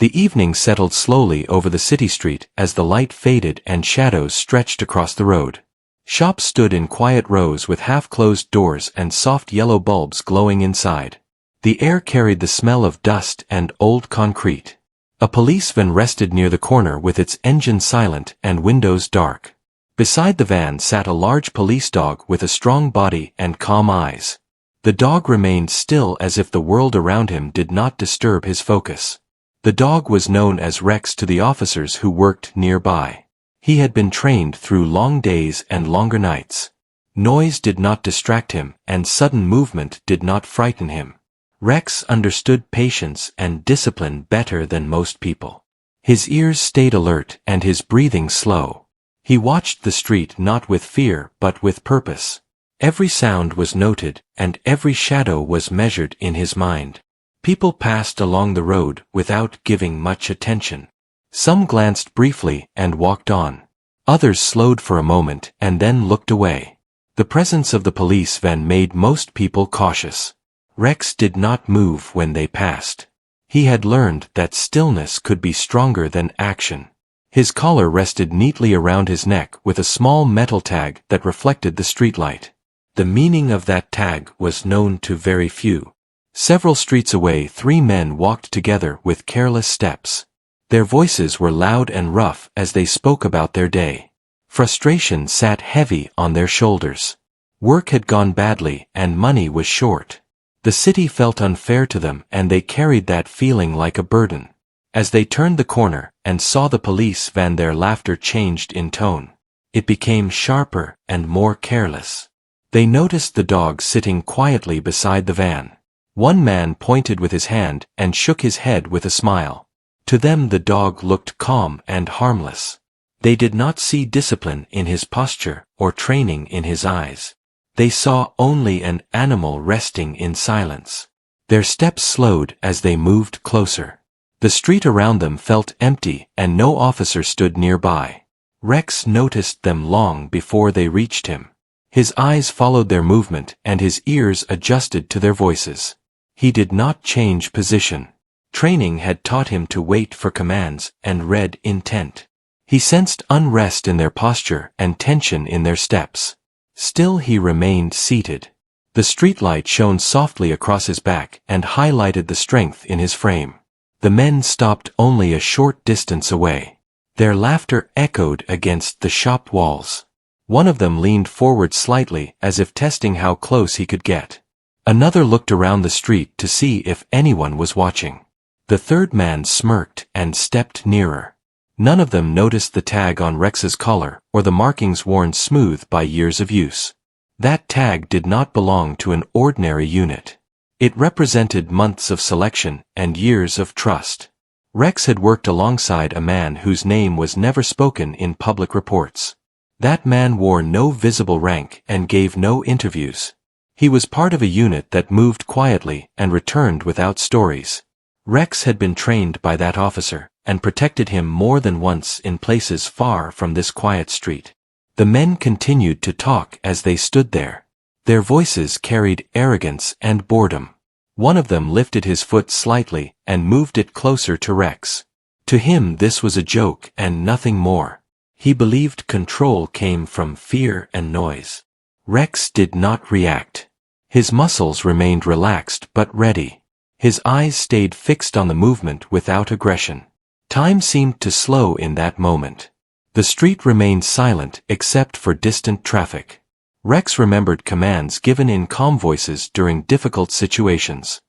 The evening settled slowly over the city street as the light faded and shadows stretched across the road. Shops stood in quiet rows with half-closed doors and soft yellow bulbs glowing inside. The air carried the smell of dust and old concrete. A police van rested near the corner with its engine silent and windows dark. Beside the van sat a large police dog with a strong body and calm eyes. The dog remained still as if the world around him did not disturb his focus. The dog was known as Rex to the officers who worked nearby. He had been trained through long days and longer nights. Noise did not distract him, and sudden movement did not frighten him. Rex understood patience and discipline better than most people. His ears stayed alert and his breathing slow. He watched the street not with fear but with purpose. Every sound was noted, and every shadow was measured in his mind. People passed along the road without giving much attention. Some glanced briefly and walked on. Others slowed for a moment and then looked away. The presence of the police van made most people cautious. Rex did not move when they passed. He had learned that stillness could be stronger than action. His collar rested neatly around his neck with a small metal tag that reflected the streetlight. The meaning of that tag was known to very few. Several streets away, 3 men walked together with careless steps. Their voices were loud and rough as they spoke about their day. Frustration sat heavy on their shoulders. Work had gone badly and money was short. The city felt unfair to them and they carried that feeling like a burden. As they turned the corner and saw the police van, their laughter changed in tone. It became sharper and more careless. They noticed the dog sitting quietly beside the van. One man pointed with his hand and shook his head with a smile. To them the dog looked calm and harmless. They did not see discipline in his posture or training in his eyes. They saw only an animal resting in silence. Their steps slowed as they moved closer. The street around them felt empty and no officer stood nearby. Rex noticed them long before they reached him. His eyes followed their movement and his ears adjusted to their voices. He did not change position. Training had taught him to wait for commands and read intent. He sensed unrest in their posture and tension in their steps. Still he remained seated. The streetlight shone softly across his back and highlighted the strength in his frame. The men stopped only a short distance away. Their laughter echoed against the shop walls. One of them leaned forward slightly as if testing how close he could get. Another looked around the street to see if anyone was watching. The third man smirked and stepped nearer. None of them noticed the tag on Rex's collar or the markings worn smooth by years of use. That tag did not belong to an ordinary unit. It represented months of selection and years of trust. Rex had worked alongside a man whose name was never spoken in public reports. That man wore no visible rank and gave no interviews. He was part of a unit that moved quietly and returned without stories. Rex had been trained by that officer and protected him more than once in places far from this quiet street. The men continued to talk as they stood there. Their voices carried arrogance and boredom. One of them lifted his foot slightly and moved it closer to Rex. To him this was a joke and nothing more. He believed control came from fear and noise. Rex did not react. His muscles remained relaxed but ready. His eyes stayed fixed on the movement without aggression. Time seemed to slow in that moment. The street remained silent except for distant traffic. Rex remembered commands given in calm voices during difficult situations.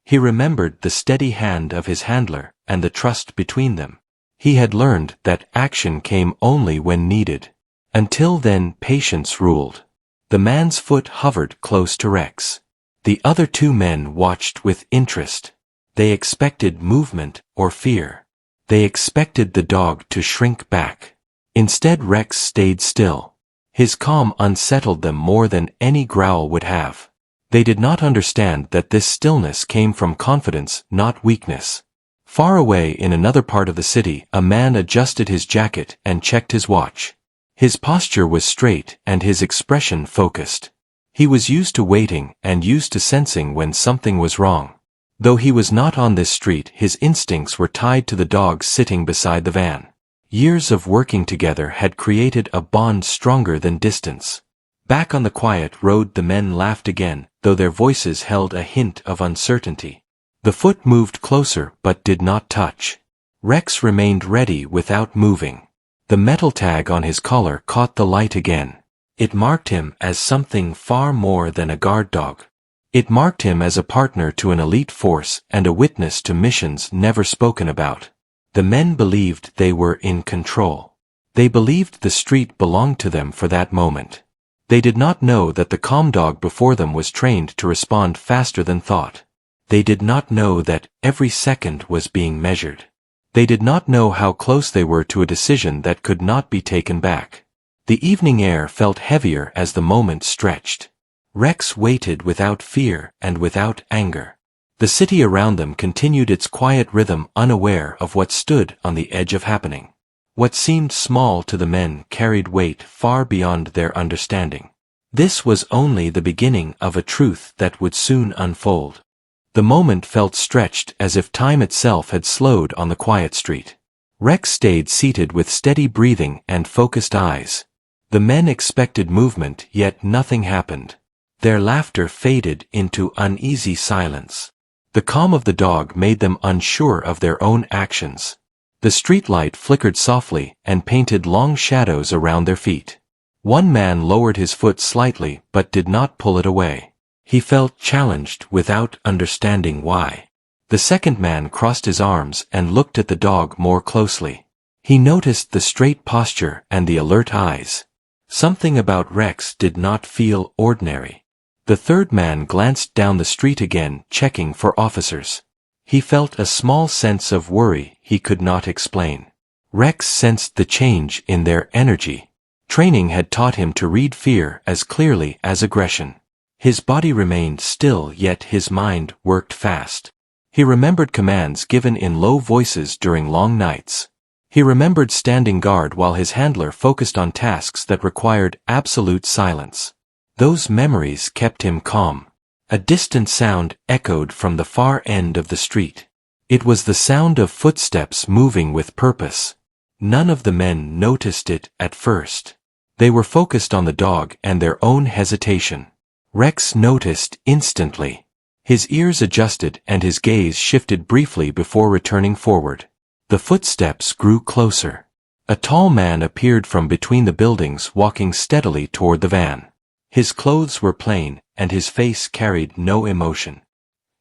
He remembered the steady hand of his handler and the trust between them. He had learned that action came only when needed. Until then, patience ruled. The man's foot hovered close to Rex. The other 2 men watched with interest. They expected movement or fear. They expected the dog to shrink back. Instead, Rex stayed still. His calm unsettled them more than any growl would have. They did not understand that this stillness came from confidence, not weakness. Far away in another part of the city, a man adjusted his jacket and checked his watch. His posture was straight and his expression focused. He was used to waiting and used to sensing when something was wrong. Though he was not on this street, his instincts were tied to the dog sitting beside the van. Years of working together had created a bond stronger than distance. Back on the quiet road the men laughed again, though their voices held a hint of uncertainty. The foot moved closer but did not touch. Rex remained ready without moving. The metal tag on his collar caught the light again. It marked him as something far more than a guard dog. It marked him as a partner to an elite force and a witness to missions never spoken about. The men believed they were in control. They believed the street belonged to them for that moment. They did not know that the calm dog before them was trained to respond faster than thought. They did not know that every second was being measured. They did not know how close they were to a decision that could not be taken back. The evening air felt heavier as the moment stretched. Rex waited without fear and without anger. The city around them continued its quiet rhythm, unaware of what stood on the edge of happening. What seemed small to the men carried weight far beyond their understanding. This was only the beginning of a truth that would soon unfold. The moment felt stretched as if time itself had slowed on the quiet street. Rex stayed seated with steady breathing and focused eyes. The men expected movement, yet nothing happened. Their laughter faded into uneasy silence. The calm of the dog made them unsure of their own actions. The streetlight flickered softly and painted long shadows around their feet. One man lowered his foot slightly but did not pull it away. He felt challenged without understanding why. The second man crossed his arms and looked at the dog more closely. He noticed the straight posture and the alert eyes. Something about Rex did not feel ordinary. The third man glanced down the street again, checking for officers. He felt a small sense of worry he could not explain. Rex sensed the change in their energy. Training had taught him to read fear as clearly as aggression. His body remained still, yet his mind worked fast. He remembered commands given in low voices during long nights. He remembered standing guard while his handler focused on tasks that required absolute silence. Those memories kept him calm. A distant sound echoed from the far end of the street. It was the sound of footsteps moving with purpose. None of the men noticed it at first. They were focused on the dog and their own hesitation. Rex noticed instantly. His ears adjusted and his gaze shifted briefly before returning forward. The footsteps grew closer. A tall man appeared from between the buildings, walking steadily toward the van. His clothes were plain, and his face carried no emotion.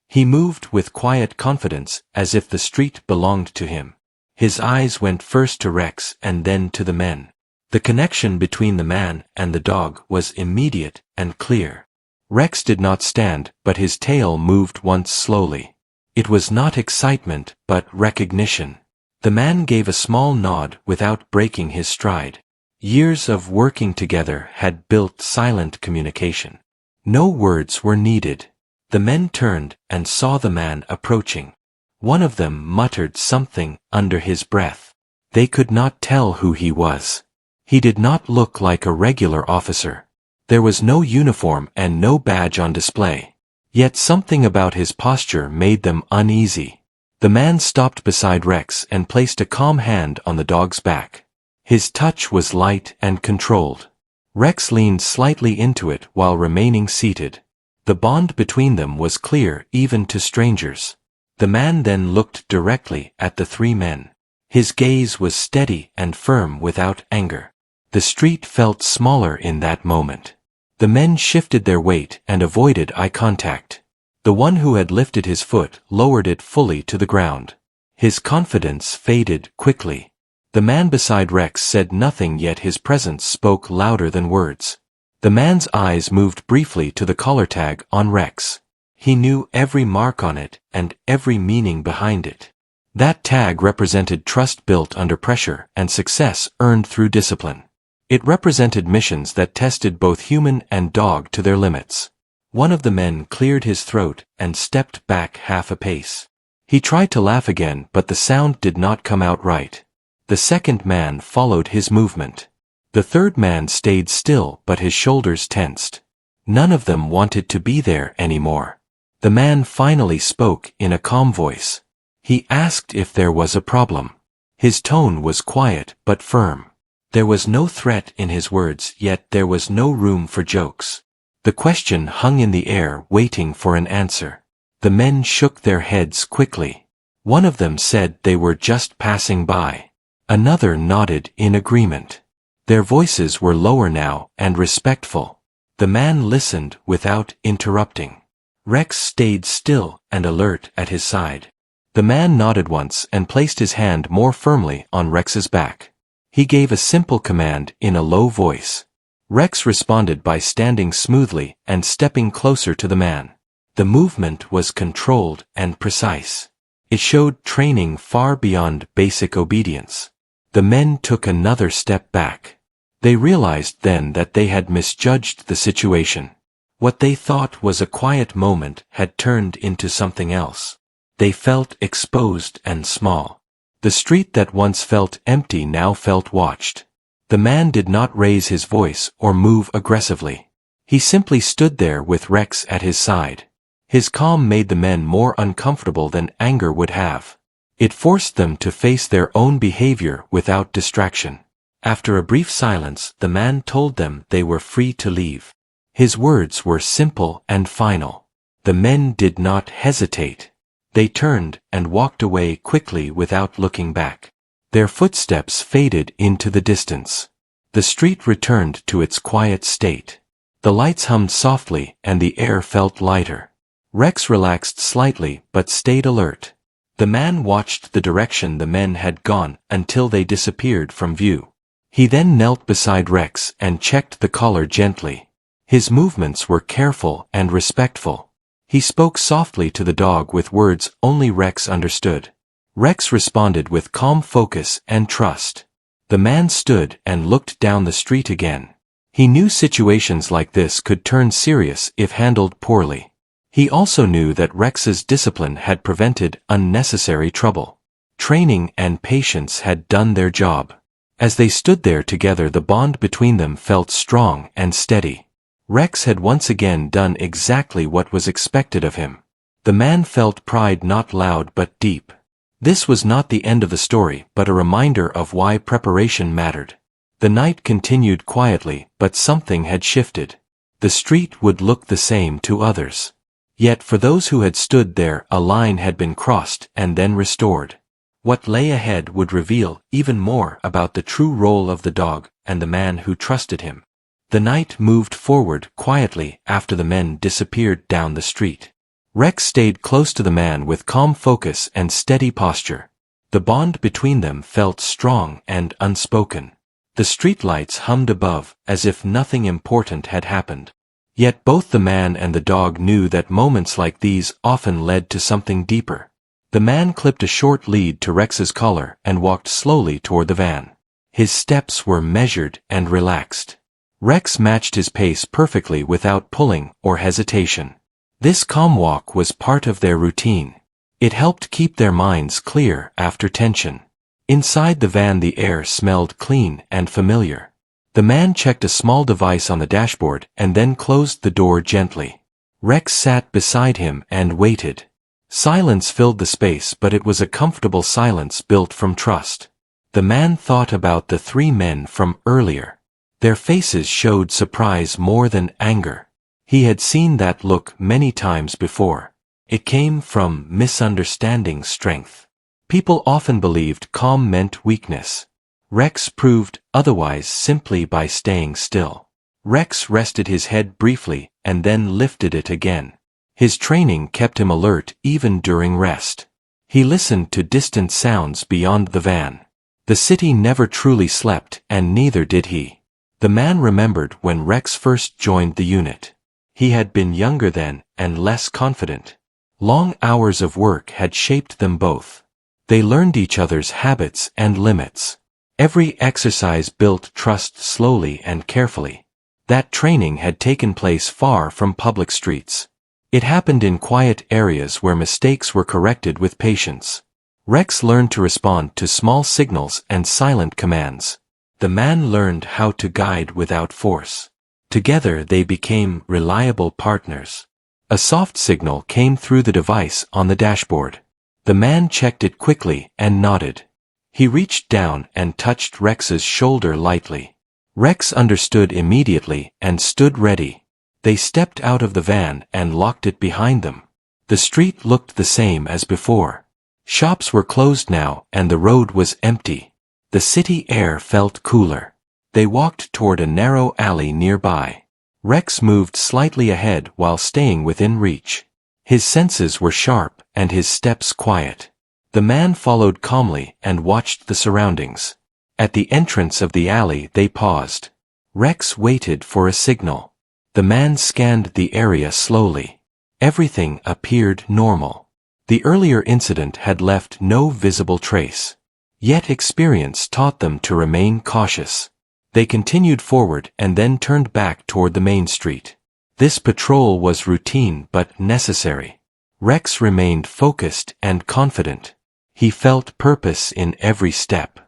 He moved with quiet confidence, as if the street belonged to him. His eyes went first to Rex and then to the men. The connection between the man and the dog was immediate and clear. Rex did not stand, but his tail moved once slowly. It was not excitement, but recognition. The man gave a small nod without breaking his stride. Years of working together had built silent communication. No words were needed. The men turned and saw the man approaching. One of them muttered something under his breath. They could not tell who he was. He did not look like a regular officer. There was no uniform and no badge on display. Yet something about his posture made them uneasy. The man stopped beside Rex and placed a calm hand on the dog's back. His touch was light and controlled. Rex leaned slightly into it while remaining seated. The bond between them was clear even to strangers. The man then looked directly at the three men. His gaze was steady and firm without anger. The street felt smaller in that moment. The men shifted their weight and avoided eye contact. The one who had lifted his foot lowered it fully to the ground. His confidence faded quickly. The man beside Rex said nothing, yet his presence spoke louder than words. The man's eyes moved briefly to the collar tag on Rex. He knew every mark on it and every meaning behind it. That tag represented trust built under pressure and success earned through discipline. It represented missions that tested both human and dog to their limits. One of the men cleared his throat and stepped back half a pace. He tried to laugh again, but the sound did not come out right. The second man followed his movement. The third man stayed still, but his shoulders tensed. None of them wanted to be there anymore. The man finally spoke in a calm voice. He asked if there was a problem. His tone was quiet but firm. There was no threat in his words, yet there was no room for jokes. The question hung in the air, waiting for an answer. The men shook their heads quickly. One of them said they were just passing by. Another nodded in agreement. Their voices were lower now and respectful. The man listened without interrupting. Rex stayed still and alert at his side. The man nodded once and placed his hand more firmly on Rex's back. He gave a simple command in a low voice. Rex responded by standing smoothly and stepping closer to the man. The movement was controlled and precise. It showed training far beyond basic obedience. The men took another step back. They realized then that they had misjudged the situation. What they thought was a quiet moment had turned into something else. They felt exposed and small. The street that once felt empty now felt watched. The man did not raise his voice or move aggressively. He simply stood there with Rex at his side. His calm made the men more uncomfortable than anger would have. It forced them to face their own behavior without distraction. After a brief silence, the man told them they were free to leave. His words were simple and final. The men did not hesitate. They turned and walked away quickly without looking back. Their footsteps faded into the distance. The street returned to its quiet state. The lights hummed softly and the air felt lighter. Rex relaxed slightly but stayed alert. The man watched the direction the men had gone until they disappeared from view. He then knelt beside Rex and checked the collar gently. His movements were careful and respectful. He spoke softly to the dog with words only Rex understood. Rex responded with calm focus and trust. The man stood and looked down the street again. He knew situations like this could turn serious if handled poorly. He also knew that Rex's discipline had prevented unnecessary trouble. Training and patience had done their job. As they stood there together, the bond between them felt strong and steady. Rex had once again done exactly what was expected of him. The man felt pride, not loud but deep. This was not the end of the story, but a reminder of why preparation mattered. The night continued quietly, but something had shifted. The street would look the same to others. Yet for those who had stood there, a line had been crossed and then restored. What lay ahead would reveal even more about the true role of the dog and the man who trusted him. The night moved forward quietly after the men disappeared down the street. Rex stayed close to the man with calm focus and steady posture. The bond between them felt strong and unspoken. The streetlights hummed above as if nothing important had happened. Yet both the man and the dog knew that moments like these often led to something deeper. The man clipped a short lead to Rex's collar and walked slowly toward the van. His steps were measured and relaxed. Rex matched his pace perfectly without pulling or hesitation. This calm walk was part of their routine. It helped keep their minds clear after tension. Inside the van, the air smelled clean and familiar. The man checked a small device on the dashboard and then closed the door gently. Rex sat beside him and waited. Silence filled the space, but it was a comfortable silence built from trust. The man thought about the three men from earlier. Their faces showed surprise more than anger. He had seen that look many times before. It came from misunderstanding strength. People often believed calm meant weakness. Rex proved otherwise simply by staying still. Rex rested his head briefly and then lifted it again. His training kept him alert even during rest. He listened to distant sounds beyond the van. The city never truly slept, and neither did he. The man remembered when Rex first joined the unit. He had been younger then and less confident. Long hours of work had shaped them both. They learned each other's habits and limits. Every exercise built trust slowly and carefully. That training had taken place far from public streets. It happened in quiet areas where mistakes were corrected with patience. Rex learned to respond to small signals and silent commands. The man learned how to guide without force. Together they became reliable partners. A soft signal came through the device on the dashboard. The man checked it quickly and nodded. He reached down and touched Rex's shoulder lightly. Rex understood immediately and stood ready. They stepped out of the van and locked it behind them. The street looked the same as before. Shops were closed now and the road was empty. The city air felt cooler. They walked toward a narrow alley nearby. Rex moved slightly ahead while staying within reach. His senses were sharp and his steps quiet. The man followed calmly and watched the surroundings. At the entrance of the alley they paused. Rex waited for a signal. The man scanned the area slowly. Everything appeared normal. The earlier incident had left no visible trace. Yet experience taught them to remain cautious. They continued forward and then turned back toward the main street. This patrol was routine but necessary. Rex remained focused and confident. He felt purpose in every step.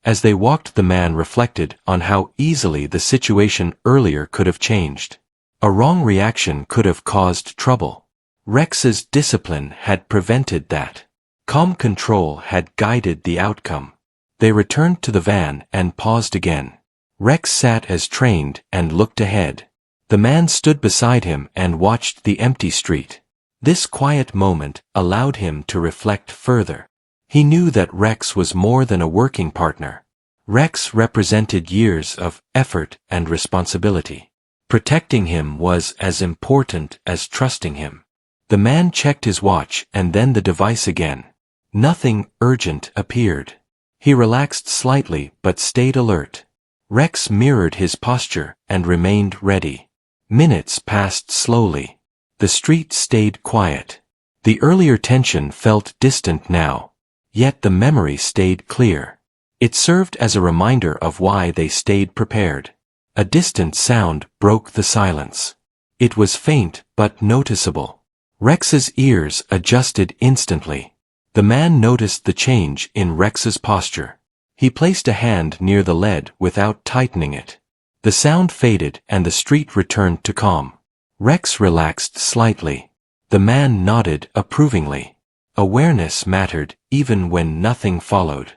As they walked, the man reflected on how easily the situation earlier could have changed. A wrong reaction could have caused trouble. Rex's discipline had prevented that. Calm control had guided the outcome. They returned to the van and paused again. Rex sat as trained and looked ahead. The man stood beside him and watched the empty street. This quiet moment allowed him to reflect further. He knew that Rex was more than a working partner. Rex represented years of effort and responsibility. Protecting him was as important as trusting him. The man checked his watch and then the device again. Nothing urgent appeared. He relaxed slightly but stayed alert. Rex mirrored his posture and remained ready. Minutes passed slowly. The street stayed quiet. The earlier tension felt distant now. Yet the memory stayed clear. It served as a reminder of why they stayed prepared. A distant sound broke the silence. It was faint but noticeable. Rex's ears adjusted instantly. The man noticed the change in Rex's posture. He placed a hand near the lead without tightening it. The sound faded and the street returned to calm. Rex relaxed slightly. The man nodded approvingly. Awareness mattered even when nothing followed.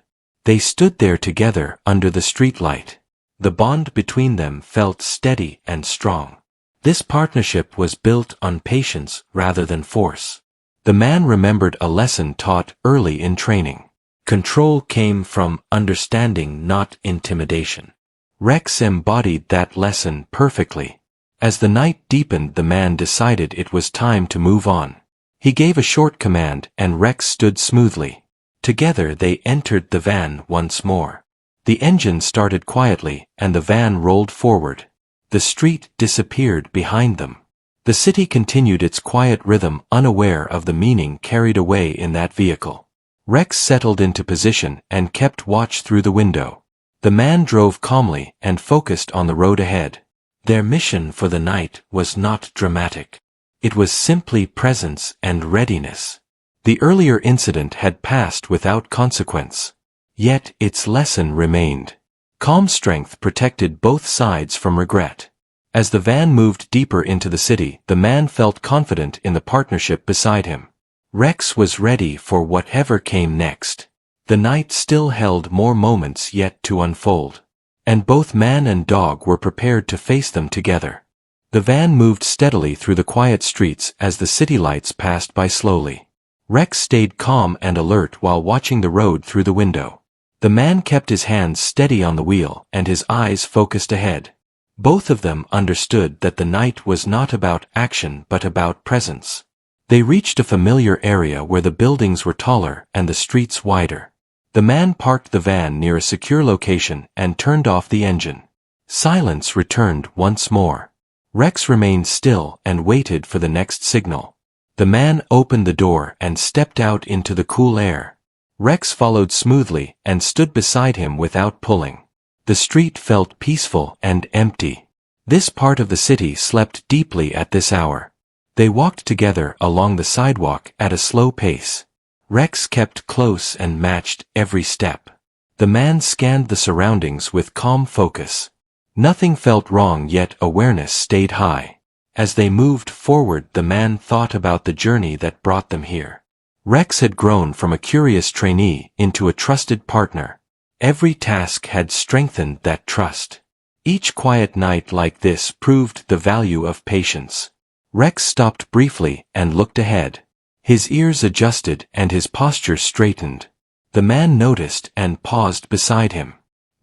They stood there together under the streetlight. The bond between them felt steady and strong. This partnership was built on patience rather than force. The man remembered a lesson taught early in training. Control came from understanding, not intimidation. Rex embodied that lesson perfectly. As the night deepened, the man decided it was time to move on. He gave a short command and Rex stood smoothly. Together they entered the van once more. The engine started quietly and the van rolled forward. The street disappeared behind them. The city continued its quiet rhythm, unaware of the meaning carried away in that vehicle. Rex settled into position and kept watch through the window. The man drove calmly and focused on the road ahead. Their mission for the night was not dramatic. It was simply presence and readiness. The earlier incident had passed without consequence. Yet its lesson remained. Calm strength protected both sides from regret. As the van moved deeper into the city, the man felt confident in the partnership beside him. Rex was ready for whatever came next. The night still held more moments yet to unfold. And both man and dog were prepared to face them together. The van moved steadily through the quiet streets as the city lights passed by slowly. Rex stayed calm and alert while watching the road through the window. The man kept his hands steady on the wheel and his eyes focused ahead. Both of them understood that the night was not about action but about presence. They reached a familiar area where the buildings were taller and the streets wider. The man parked the van near a secure location and turned off the engine. Silence returned once more. Rex remained still and waited for the next signal. The man opened the door and stepped out into the cool air. Rex followed smoothly and stood beside him without pulling. The street felt peaceful and empty. This part of the city slept deeply at this hour. They walked together along the sidewalk at a slow pace. Rex kept close and matched every step. The man scanned the surroundings with calm focus. Nothing felt wrong, yet awareness stayed high. As they moved forward, the man thought about the journey that brought them here. Rex had grown from a curious trainee into a trusted partner. Every task had strengthened that trust. Each quiet night like this proved the value of patience. Rex stopped briefly and looked ahead. His ears adjusted and his posture straightened. The man noticed and paused beside him.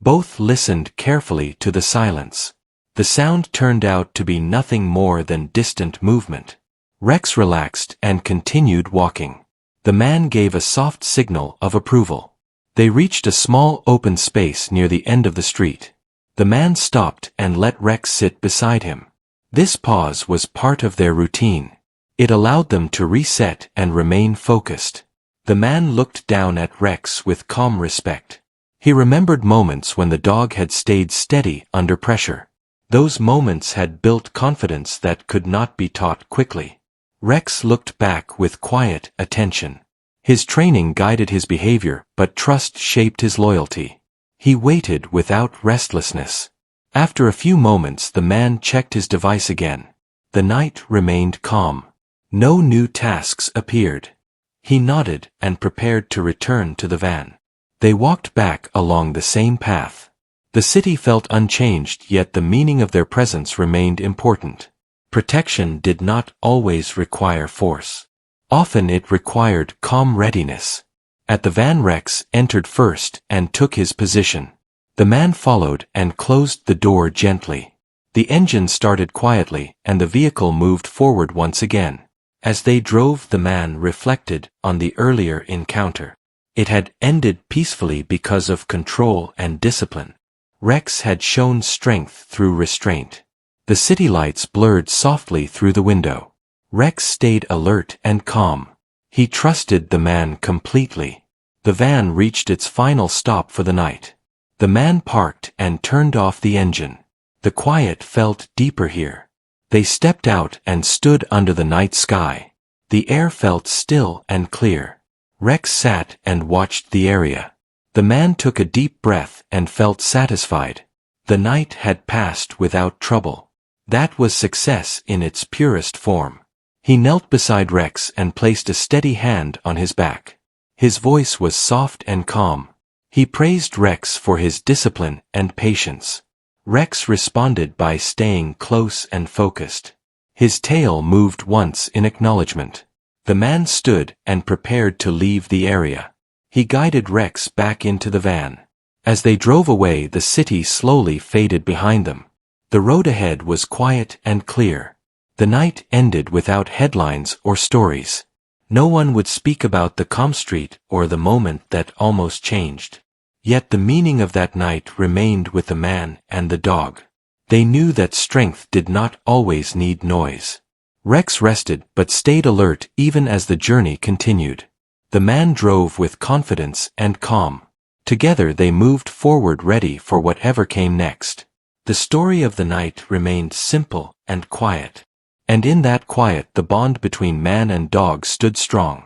Both listened carefully to the silence. The sound turned out to be nothing more than distant movement. Rex relaxed and continued walking. The man gave a soft signal of approval. They reached a small open space near the end of the street. The man stopped and let Rex sit beside him. This pause was part of their routine. It allowed them to reset and remain focused. The man looked down at Rex with calm respect. He remembered moments when the dog had stayed steady under pressure. Those moments had built confidence that could not be taught quickly. Rex looked back with quiet attention. His training guided his behavior, but trust shaped his loyalty. He waited without restlessness. After a few moments, the man checked his device again. The night remained calm. No new tasks appeared. He nodded and prepared to return to the van. They walked back along the same path. The city felt unchanged, yet the meaning of their presence remained important. Protection did not always require force. Often it required calm readiness. At the van, Rex entered first and took his position. The man followed and closed the door gently. The engine started quietly and the vehicle moved forward once again. As they drove, the man reflected on the earlier encounter. It had ended peacefully because of control and discipline. Rex had shown strength through restraint. The city lights blurred softly through the window. Rex stayed alert and calm. He trusted the man completely. The van reached its final stop for the night. The man parked and turned off the engine. The quiet felt deeper here. They stepped out and stood under the night sky. The air felt still and clear. Rex sat and watched the area. The man took a deep breath and felt satisfied. The night had passed without trouble. That was success in its purest form. He knelt beside Rex and placed a steady hand on his back. His voice was soft and calm. He praised Rex for his discipline and patience. Rex responded by staying close and focused. His tail moved once in acknowledgement. The man stood and prepared to leave the area. He guided Rex back into the van. As they drove away, the city slowly faded behind them. The road ahead was quiet and clear. The night ended without headlines or stories. No one would speak about the calm street or the moment that almost changed. Yet the meaning of that night remained with the man and the dog. They knew that strength did not always need noise. Rex rested but stayed alert even as the journey continued. The man drove with confidence and calm. Together they moved forward, ready for whatever came next. The story of the night remained simple and quiet. And in that quiet, the bond between man and dog stood strong.